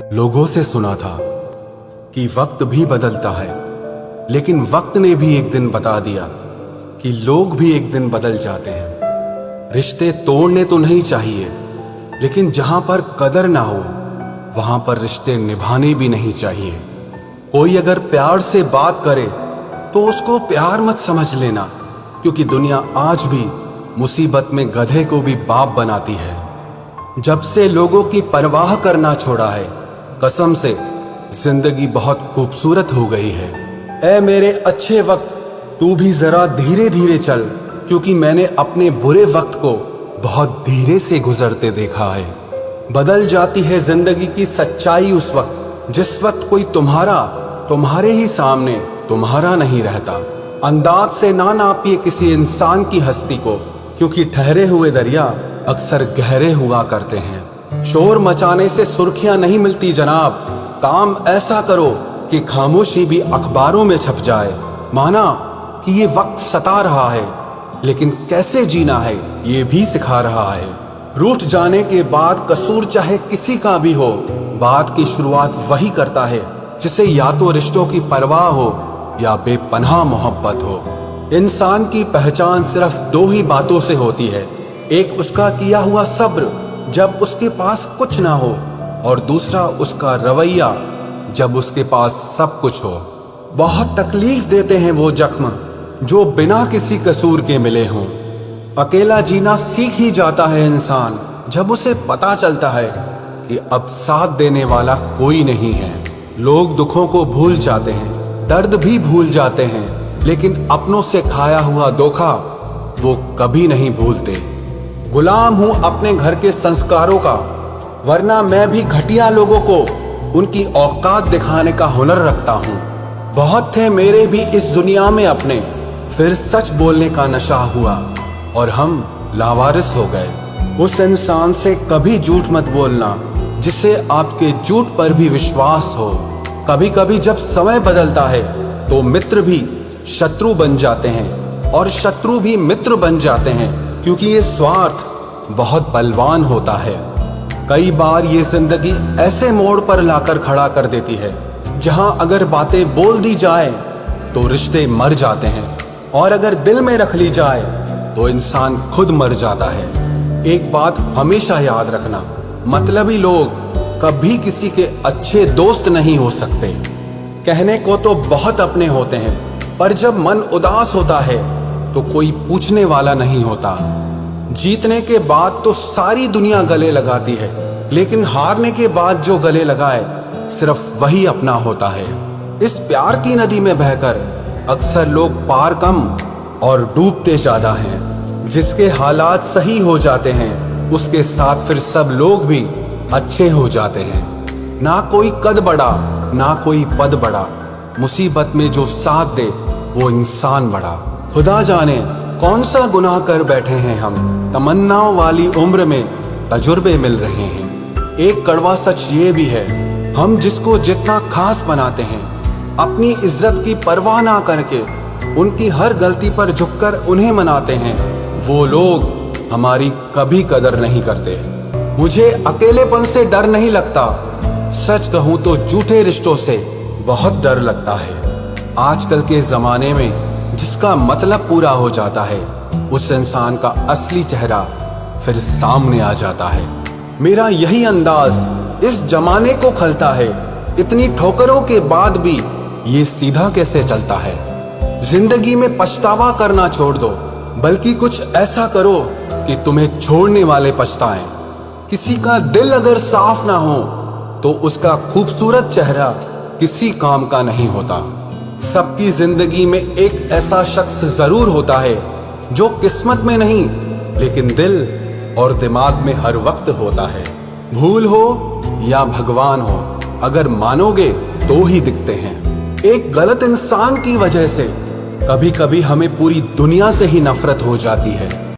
लोगों से सुना था कि वक्त भी बदलता है, लेकिन वक्त ने भी एक दिन बता दिया कि लोग भी एक दिन बदल जाते हैं। रिश्ते तोड़ने तो नहीं चाहिए, लेकिन जहां पर कदर ना हो वहां पर रिश्ते निभाने भी नहीं चाहिए। कोई अगर प्यार से बात करे तो उसको प्यार मत समझ लेना, क्योंकि दुनिया आज भी मुसीबत में गधे को भी बाप बनाती है। जब से लोगों की परवाह करना छोड़ा है, कसम से जिंदगी बहुत खूबसूरत हो गई है। ऐ मेरे अच्छे वक्त, तू भी जरा धीरे धीरे चल, क्योंकि मैंने अपने बुरे वक्त को बहुत धीरे से गुजरते देखा है। बदल जाती है जिंदगी की सच्चाई उस वक्त जिस वक्त कोई तुम्हारे ही सामने तुम्हारा नहीं रहता। अंदाज से ना नापिए किसी इंसान की हस्ती को, क्योंकि ठहरे हुए दरिया अक्सर गहरे हुआ करते हैं। शोर मचाने से सुर्खियां नहीं मिलती जनाब, काम ऐसा करो कि खामोशी भी अखबारों में छप जाए। माना कि ये वक्त सता रहा है, लेकिन कैसे जीना है ये भी सिखा रहा है। रूठ जाने के बाद कसूर चाहे किसी का भी हो, बात की शुरुआत वही करता है जिसे या तो रिश्तों की परवाह हो या बेपनाह मोहब्बत हो। इंसान की पहचान सिर्फ दो ही बातों से होती है, एक उसका किया हुआ सब्र जब उसके पास कुछ ना हो, और दूसरा उसका रवैया जब उसके पास सब कुछ हो। बहुत तकलीफ देते हैं वो जख्म जो बिना किसी कसूर के मिले हों। अकेला जीना सीख ही जाता है इंसान जब उसे पता चलता है कि अब साथ देने वाला कोई नहीं है। लोग दुखों को भूल जाते हैं, दर्द भी भूल जाते हैं, लेकिन अपनों से खाया हुआ धोखा वो कभी नहीं भूलते। गुलाम हूं अपने घर के संस्कारों का, वरना मैं भी घटिया लोगों को उनकी औकात दिखाने का हुनर रखता हूं। बहुत थे मेरे भी इस दुनिया में अपने, फिर सच बोलने का नशा हुआ और हम लावारिस हो गए। उस इंसान से कभी झूठ मत बोलना जिसे आपके झूठ पर भी विश्वास हो। कभी कभी जब समय बदलता है तो मित्र भी शत्रु बन जाते हैं और शत्रु भी मित्र बन जाते हैं, क्योंकि ये स्वार्थ बहुत बलवान होता है। कई बार ये जिंदगी ऐसे मोड़ पर लाकर खड़ा कर देती है जहां अगर बातें बोल दी जाए तो रिश्ते मर जाते हैं, और अगर दिल में रख ली जाए तो इंसान खुद मर जाता है। एक बात हमेशा याद रखना, मतलबी लोग कभी किसी के अच्छे दोस्त नहीं हो सकते। कहने को तो बहुत अपने होते हैं, पर जब मन उदास होता है तो कोई पूछने वाला नहीं होता। जीतने के बाद तो सारी दुनिया गले लगाती है, लेकिन हारने के बाद जो गले लगाए सिर्फ वही अपना होता है। इस प्यार की नदी में बहकर अक्सर लोग पार कम और डूबते ज्यादा हैं। जिसके हालात सही हो जाते हैं उसके साथ फिर सब लोग भी अच्छे हो जाते हैं। ना कोई कद बड़ा ना कोई पद बड़ा, मुसीबत में जो साथ दे वो इंसान बड़ा। खुदा जाने कौन सा गुनाह कर बैठे हैं हम, तमन्नाओं वाली उम्र में तजुर्बे मिल रहे हैं। एक कड़वा सच ये भी है, हम जिसको जितना खास बनाते हैं, अपनी इज्जत की परवाह ना करके उनकी हर गलती पर झुककर उन्हें मनाते हैं, वो लोग हमारी कभी कदर नहीं करते। मुझे अकेलेपन से डर नहीं लगता, सच कहूं तो झूठे रिश्तों से बहुत डर लगता है। आजकल के जमाने में जिसका मतलब पूरा हो जाता है, उस इंसान का असली चेहरा फिर सामने आ जाता है। मेरा यही अंदाज इस जमाने को खलता है, इतनी ठोकरों के बाद भी ये सीधा कैसे चलता है। जिंदगी में पछतावा करना छोड़ दो, बल्कि कुछ ऐसा करो कि तुम्हें छोड़ने वाले पछताएं। किसी का दिल अगर साफ ना हो तो उसका खूबसूरत चेहरा किसी काम का नहीं होता। सबकी जिंदगी में एक ऐसा शख्स जरूर होता है जो किस्मत में नहीं लेकिन दिल और दिमाग में हर वक्त होता है। भूल हो या भगवान हो, अगर मानोगे तो ही दिखते हैं। एक गलत इंसान की वजह से कभी कभी हमें पूरी दुनिया से ही नफरत हो जाती है।